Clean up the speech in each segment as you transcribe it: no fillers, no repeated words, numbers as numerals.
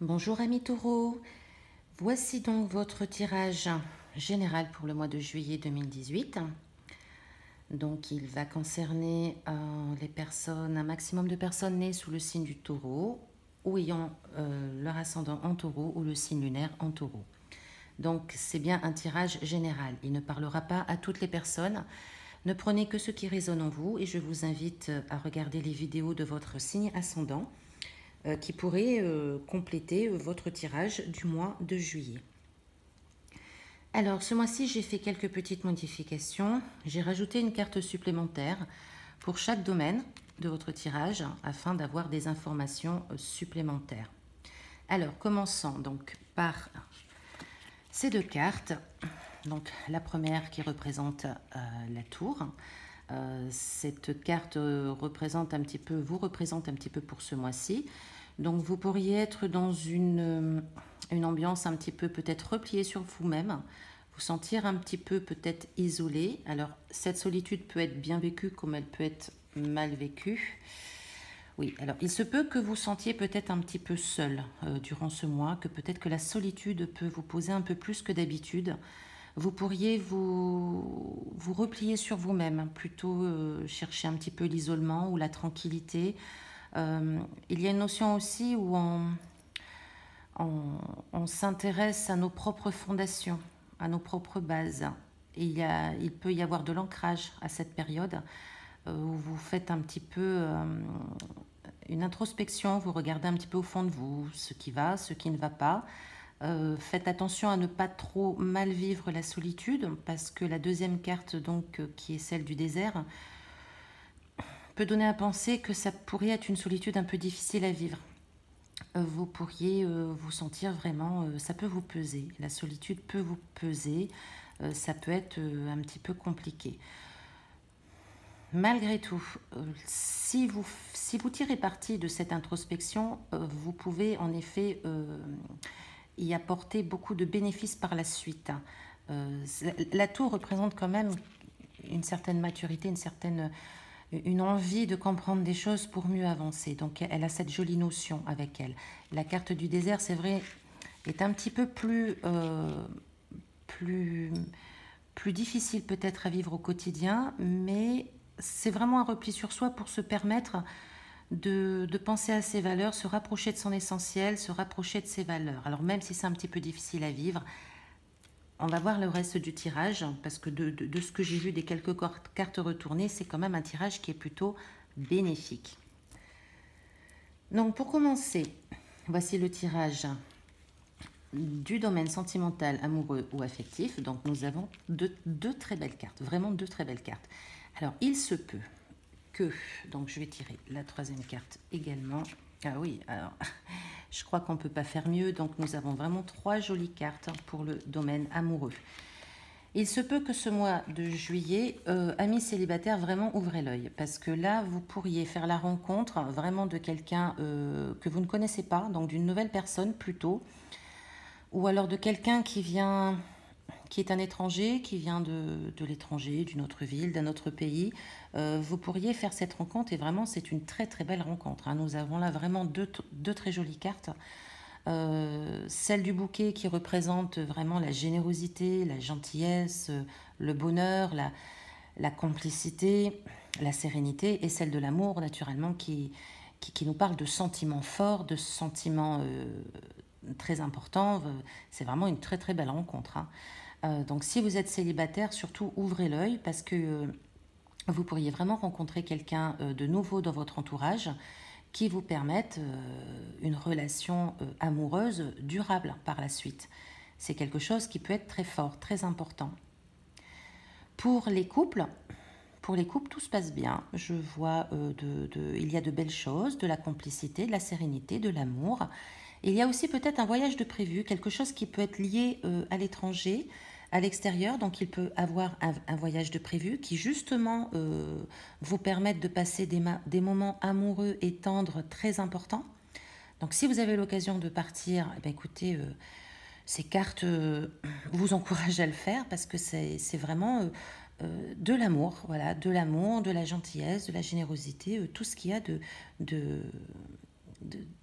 Bonjour amis taureaux, voici donc votre tirage général pour le mois de juillet 2018. Donc il va concerner les personnes, un maximum de personnes nées sous le signe du taureau ou ayant leur ascendant en taureau ou le signe lunaire en taureau. Donc c'est bien un tirage général, il ne parlera pas à toutes les personnes. Ne prenez que ce qui résonne en vous et je vous invite à regarder les vidéos de votre signe ascendant qui pourrait compléter votre tirage du mois de juillet. Alors, ce mois-ci, j'ai fait quelques petites modifications. J'ai rajouté une carte supplémentaire pour chaque domaine de votre tirage afin d'avoir des informations supplémentaires. Alors, commençons donc par ces deux cartes. Donc, la première qui représente la tour. Cette carte représente un petit peu, vous représente un petit peu pour ce mois-ci. Donc, vous pourriez être dans une ambiance un petit peu peut-être repliée sur vous-même, vous sentir un petit peu peut-être isolé. Alors, cette solitude peut être bien vécue comme elle peut être mal vécue. Oui, alors il se peut que vous sentiez peut-être un petit peu seul durant ce mois, que peut-être que la solitude peut vous poser un peu plus que d'habitude. Vous pourriez vous replier sur vous-même, plutôt chercher un petit peu l'isolement ou la tranquillité. Il y a une notion aussi où on s'intéresse à nos propres fondations, à nos propres bases. Et il peut y avoir de l'ancrage à cette période où vous faites un petit peu une introspection, vous regardez un petit peu au fond de vous, ce qui va, ce qui ne va pas. Faites attention à ne pas trop mal vivre la solitude, parce que la deuxième carte, donc, qui est celle du désert, peut donner à penser que ça pourrait être une solitude un peu difficile à vivre. Vous pourriez vous sentir vraiment, ça peut vous peser, la solitude peut vous peser, ça peut être un petit peu compliqué. Malgré tout, si vous tirez parti de cette introspection, vous pouvez en effet y apporter beaucoup de bénéfices par la suite. La tour représente quand même une certaine maturité, une envie de comprendre des choses pour mieux avancer. Donc elle a cette jolie notion avec elle. La carte du désert, c'est vrai, est un petit peu plus, plus difficile peut-être à vivre au quotidien, mais c'est vraiment un repli sur soi pour se permettre de penser à ses valeurs, se rapprocher de son essentiel, se rapprocher de ses valeurs. Alors même si c'est un petit peu difficile à vivre, on va voir le reste du tirage, parce que de ce que j'ai vu des quelques cartes retournées, c'est quand même un tirage qui est plutôt bénéfique. Donc pour commencer, voici le tirage du domaine sentimental, amoureux ou affectif. Donc nous avons deux très belles cartes, vraiment deux très belles cartes. Alors il se peut que, donc je vais tirer la troisième carte également. Ah oui, alors je crois qu'on ne peut pas faire mieux, donc nous avons vraiment trois jolies cartes pour le domaine amoureux. Il se peut que ce mois de juillet, amis célibataires, vraiment ouvrez l'œil, parce que là, vous pourriez faire la rencontre vraiment de quelqu'un que vous ne connaissez pas, donc d'une nouvelle personne plutôt, ou alors de quelqu'un qui est un étranger, qui vient de l'étranger, d'une autre ville, d'un autre pays. Vous pourriez faire cette rencontre et vraiment c'est une très très belle rencontre. Nous avons là vraiment deux très jolies cartes. Celle du bouquet qui représente vraiment la générosité, la gentillesse, le bonheur, la complicité, la sérénité, et celle de l'amour naturellement qui nous parle de sentiments forts, de sentiments très importants. C'est vraiment une très très belle rencontre. Donc si vous êtes célibataire, surtout ouvrez l'œil parce que vous pourriez vraiment rencontrer quelqu'un de nouveau dans votre entourage qui vous permette une relation amoureuse durable par la suite. C'est quelque chose qui peut être très fort, très important. Pour les couples, tout se passe bien. Je vois, il y a de belles choses, de la complicité, de la sérénité, de l'amour. Il y a aussi peut-être un voyage de prévu, quelque chose qui peut être lié à l'étranger, à l'extérieur. Donc il peut avoir un voyage de prévu qui justement vous permette de passer des moments amoureux et tendres très importants. Donc si vous avez l'occasion de partir, eh bien, écoutez, ces cartes vous encouragent à le faire parce que c'est vraiment de l'amour, voilà, de l'amour, de la gentillesse, de la générosité, tout ce qu'il y a de,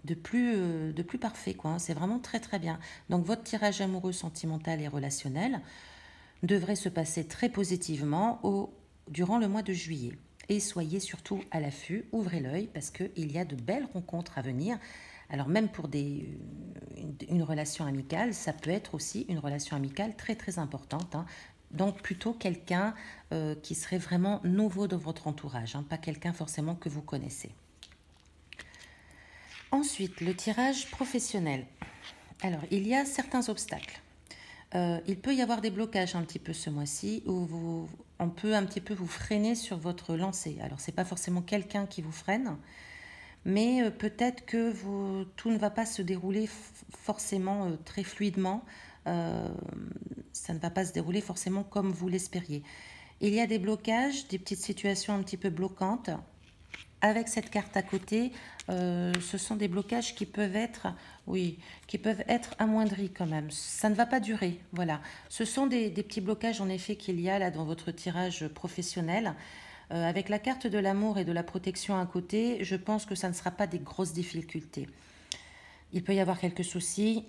de plus parfait, quoi, hein. C'est vraiment très très bien. Donc votre tirage amoureux, sentimental et relationnel devrait se passer très positivement durant le mois de juillet. Et soyez surtout à l'affût, ouvrez l'œil parce qu'il y a de belles rencontres à venir. Alors même pour une relation amicale, ça peut être aussi une relation amicale très très importante, hein. Donc plutôt quelqu'un qui serait vraiment nouveau dans votre entourage, hein, pas quelqu'un forcément que vous connaissez. Ensuite, le tirage professionnel. Alors, il y a certains obstacles. Il peut y avoir des blocages un petit peu ce mois-ci où on peut un petit peu vous freiner sur votre lancée. Alors, ce n'est pas forcément quelqu'un qui vous freine, mais peut-être que tout ne va pas se dérouler forcément très fluidement. Euh, Ça ne va pas se dérouler forcément comme vous l'espériez. Il y a des blocages, des petites situations un petit peu bloquantes. Avec cette carte à côté, ce sont des blocages qui peuvent être, oui, qui peuvent être amoindris quand même. Ça ne va pas durer, voilà. Ce sont des petits blocages en effet qu'il y a là dans votre tirage professionnel. Avec la carte de l'amour et de la protection à côté, je pense que ça ne sera pas des grosses difficultés. Il peut y avoir quelques soucis,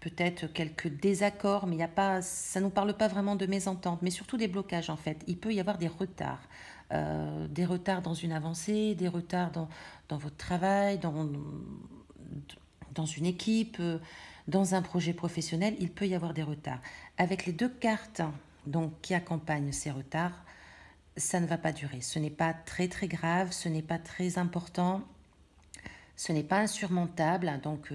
peut-être quelques désaccords, mais il y a pas, ça ne nous parle pas vraiment de mésentente, mais surtout des blocages en fait. Il peut y avoir des retards dans une avancée, des retards dans votre travail, dans une équipe, dans un projet professionnel, il peut y avoir des retards. Avec les deux cartes donc, qui accompagnent ces retards, ça ne va pas durer. Ce n'est pas très très grave, ce n'est pas très important, ce n'est pas insurmontable. Donc,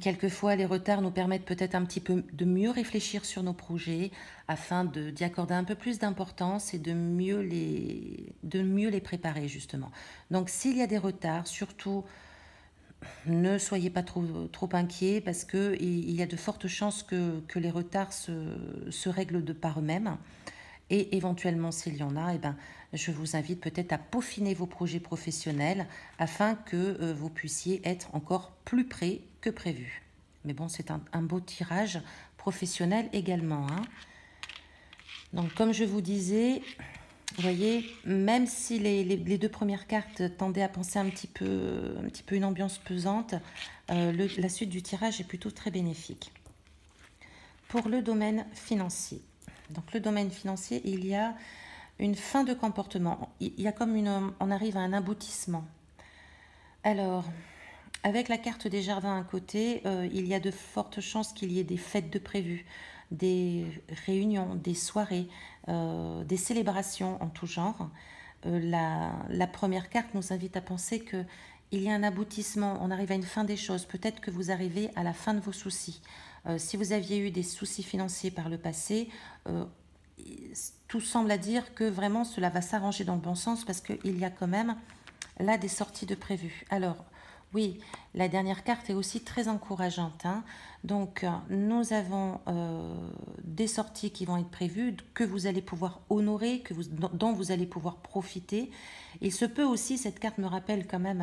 quelquefois, les retards nous permettent peut-être un petit peu de mieux réfléchir sur nos projets afin d'y accorder un peu plus d'importance et de mieux les préparer justement. Donc, s'il y a des retards, surtout, ne soyez pas trop inquiets parce qu'il y a de fortes chances que les retards se règlent de par eux-mêmes. Et éventuellement, s'il y en a, eh ben, je vous invite peut-être à peaufiner vos projets professionnels afin que vous puissiez être encore plus près que prévu. Mais bon, c'est un beau tirage professionnel également, hein. Donc, comme je vous disais, vous voyez, même si les deux premières cartes tendaient à penser un petit peu une ambiance pesante, la suite du tirage est plutôt très bénéfique. Pour le domaine financier. Donc le domaine financier, il y a une fin de comportement. Il y a on arrive à un aboutissement. Alors, avec la carte des jardins à côté, il y a de fortes chances qu'il y ait des fêtes de prévues, des réunions, des soirées, des célébrations en tout genre. La première carte nous invite à penser que il y a un aboutissement, on arrive à une fin des choses. Peut-être que vous arrivez à la fin de vos soucis. Si vous aviez eu des soucis financiers par le passé, euh, tout semble à dire que vraiment cela va s'arranger dans le bon sens parce qu'il y a quand même là des sorties de prévues. Alors, oui, la dernière carte est aussi très encourageante, hein. Donc, nous avons des sorties qui vont être prévues, que vous allez pouvoir honorer, dont vous allez pouvoir profiter. Il se peut aussi, cette carte me rappelle quand même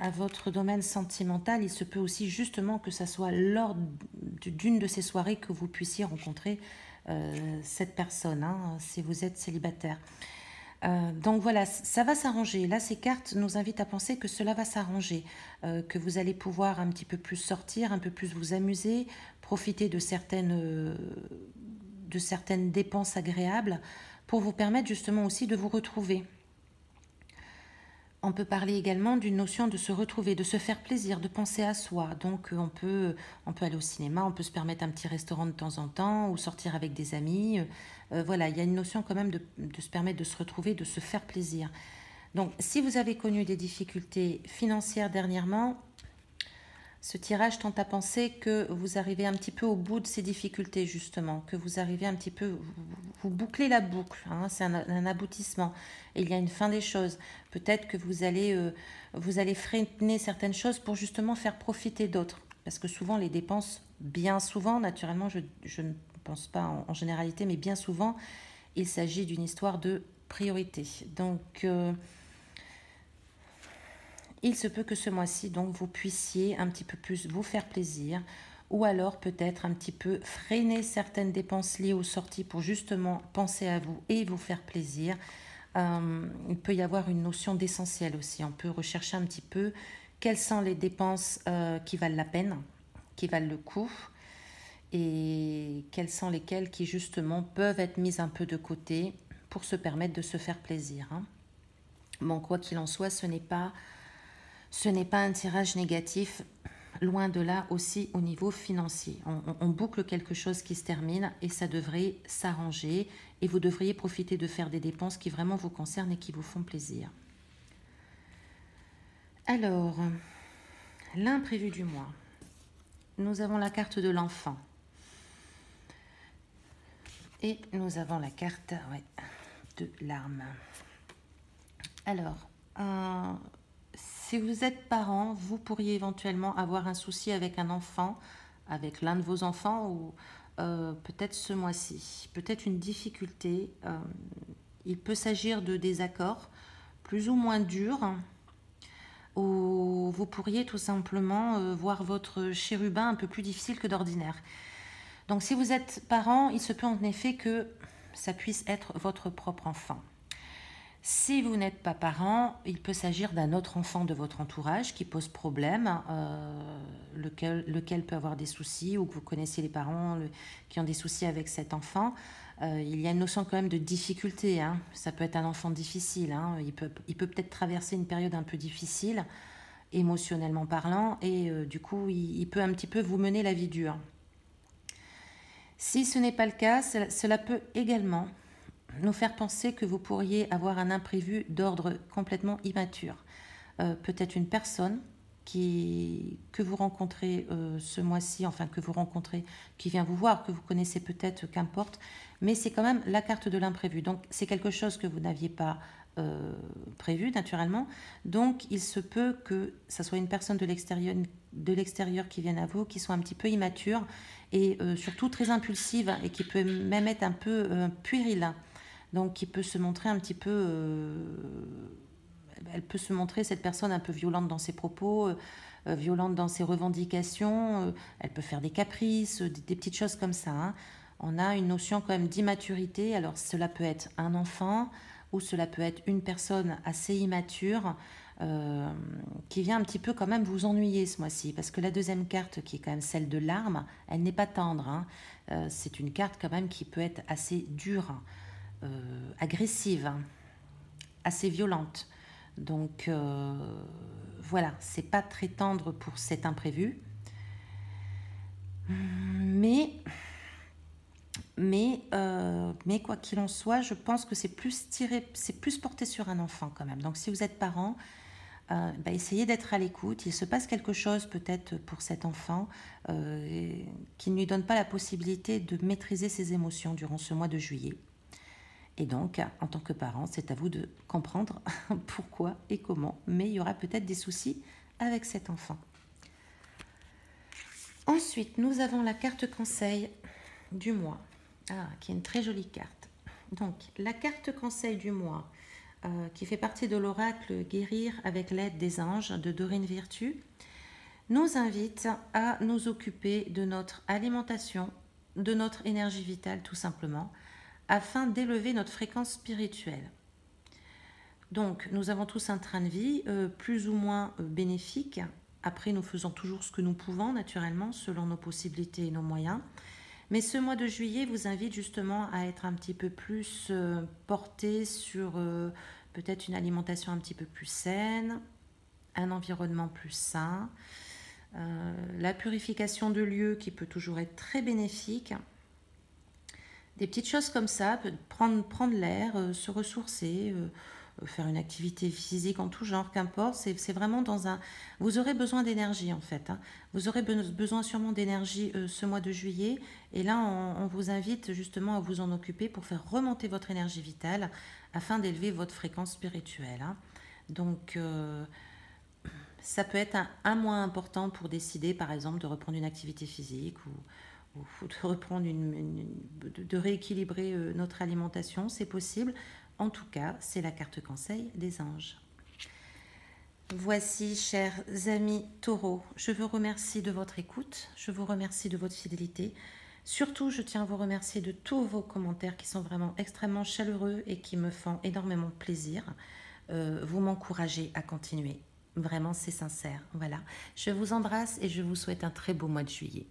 à votre domaine sentimental, il se peut aussi justement que ça soit lors d'une de ces soirées que vous puissiez rencontrer cette personne, hein, si vous êtes célibataire. Donc voilà, ça va s'arranger. Là, ces cartes nous invitent à penser que cela va s'arranger, que vous allez pouvoir un petit peu plus sortir, un peu plus vous amuser, profiter de certaines dépenses agréables pour vous permettre justement aussi de vous retrouver. On peut parler également d'une notion de se retrouver, de se faire plaisir, de penser à soi. Donc on peut aller au cinéma, on peut se permettre un petit restaurant de temps en temps ou sortir avec des amis. Voilà, il y a une notion quand même de se permettre de se retrouver, de se faire plaisir. Donc si vous avez connu des difficultés financières dernièrement, ce tirage tente à penser que vous arrivez un petit peu au bout de ces difficultés, justement, que vous arrivez un petit peu, vous bouclez la boucle, hein, c'est un aboutissement, et il y a une fin des choses. Peut-être que vous allez freiner certaines choses pour justement faire profiter d'autres, parce que souvent les dépenses, bien souvent, naturellement, je ne pense pas en généralité, mais bien souvent, il s'agit d'une histoire de priorité. Donc, il se peut que ce mois-ci, donc, vous puissiez un petit peu plus vous faire plaisir ou alors peut-être un petit peu freiner certaines dépenses liées aux sorties pour justement penser à vous et vous faire plaisir Il peut y avoir une notion d'essentiel aussi. On peut rechercher un petit peu quelles sont les dépenses qui valent la peine, qui valent le coup, et quelles sont lesquelles qui justement peuvent être mises un peu de côté pour se permettre de se faire plaisir. Hein. Bon, quoi qu'il en soit, ce n'est pas un tirage négatif, loin de là aussi au niveau financier. On boucle quelque chose qui se termine et ça devrait s'arranger et vous devriez profiter de faire des dépenses qui vraiment vous concernent et qui vous font plaisir. Alors, l'imprévu du mois. Nous avons la carte de l'enfant. Et nous avons la carte de l'arme. Alors, si vous êtes parent, vous pourriez éventuellement avoir un souci avec un enfant, avec l'un de vos enfants, ou peut-être ce mois-ci. Peut-être une difficulté. Il peut s'agir de désaccords plus ou moins durs, ou vous pourriez tout simplement voir votre chérubin un peu plus difficile que d'ordinaire. Donc si vous êtes parent, il se peut en effet que ça puisse être votre propre enfant. Si vous n'êtes pas parent, il peut s'agir d'un autre enfant de votre entourage qui pose problème, lequel peut avoir des soucis, ou que vous connaissez les parents qui ont des soucis avec cet enfant. Il y a une notion quand même de difficulté. Hein. Ça peut être un enfant difficile. Hein. Il peut peut-être traverser une période un peu difficile, émotionnellement parlant, et du coup, il peut un petit peu vous mener la vie dure. Si ce n'est pas le cas, cela peut également nous faire penser que vous pourriez avoir un imprévu d'ordre complètement immature. Peut-être une personne que vous rencontrez ce mois-ci, enfin que vous rencontrez, qui vient vous voir, que vous connaissez peut-être, qu'importe, mais c'est quand même la carte de l'imprévu. Donc c'est quelque chose que vous n'aviez pas prévu naturellement. Donc il se peut que ça soit une personne de l'extérieur qui vienne à vous, qui soit un petit peu immature et surtout très impulsive et qui peut même être un peu puérile. Donc qui peut se montrer un petit peu... elle peut se montrer, cette personne, un peu violente dans ses propos, violente dans ses revendications. Elle peut faire des caprices, des petites choses comme ça. Hein. On a une notion quand même d'immaturité. Alors cela peut être un enfant ou cela peut être une personne assez immature qui vient un petit peu quand même vous ennuyer ce mois-ci. Parce que la deuxième carte, qui est quand même celle de l'arme, elle n'est pas tendre. Hein. C'est une carte quand même qui peut être assez dure, agressive, assez violente. Donc voilà, c'est pas très tendre pour cet imprévu. Mais quoi qu'il en soit, je pense que c'est plus porté sur un enfant quand même. Donc si vous êtes parent, essayez d'être à l'écoute. Il se passe quelque chose peut-être pour cet enfant qui ne lui donne pas la possibilité de maîtriser ses émotions durant ce mois de juillet. Et donc, en tant que parent, c'est à vous de comprendre pourquoi et comment. Mais il y aura peut-être des soucis avec cet enfant. Ensuite, nous avons la carte conseil du mois, qui est une très jolie carte. Donc, la carte conseil du mois, qui fait partie de l'oracle Guérir avec l'aide des anges de Dorine Virtue, nous invite à nous occuper de notre alimentation, de notre énergie vitale tout simplement, afin d'élever notre fréquence spirituelle. Donc, nous avons tous un train de vie plus ou moins bénéfique. Après, nous faisons toujours ce que nous pouvons, naturellement, selon nos possibilités et nos moyens. Mais ce mois de juillet vous invite justement à être un petit peu plus porté sur peut-être une alimentation un petit peu plus saine, un environnement plus sain, la purification de lieux qui peut toujours être très bénéfique. Des petites choses comme ça, prendre l'air, se ressourcer, faire une activité physique en tout genre, qu'importe. C'est vraiment dans un... Vous aurez besoin d'énergie en fait. Hein. Vous aurez besoin sûrement d'énergie ce mois de juillet. Et là, on vous invite justement à vous en occuper pour faire remonter votre énergie vitale afin d'élever votre fréquence spirituelle. Hein. Donc, ça peut être un mois important pour décider, par exemple, de reprendre une activité physique ou de reprendre de rééquilibrer notre alimentation, c'est possible. En tout cas, c'est la carte conseil des anges. Voici, chers amis taureaux, je vous remercie de votre écoute, je vous remercie de votre fidélité. Surtout, je tiens à vous remercier de tous vos commentaires qui sont vraiment extrêmement chaleureux et qui me font énormément plaisir. Vous m'encouragez à continuer. Vraiment, c'est sincère. Voilà. Je vous embrasse et je vous souhaite un très beau mois de juillet.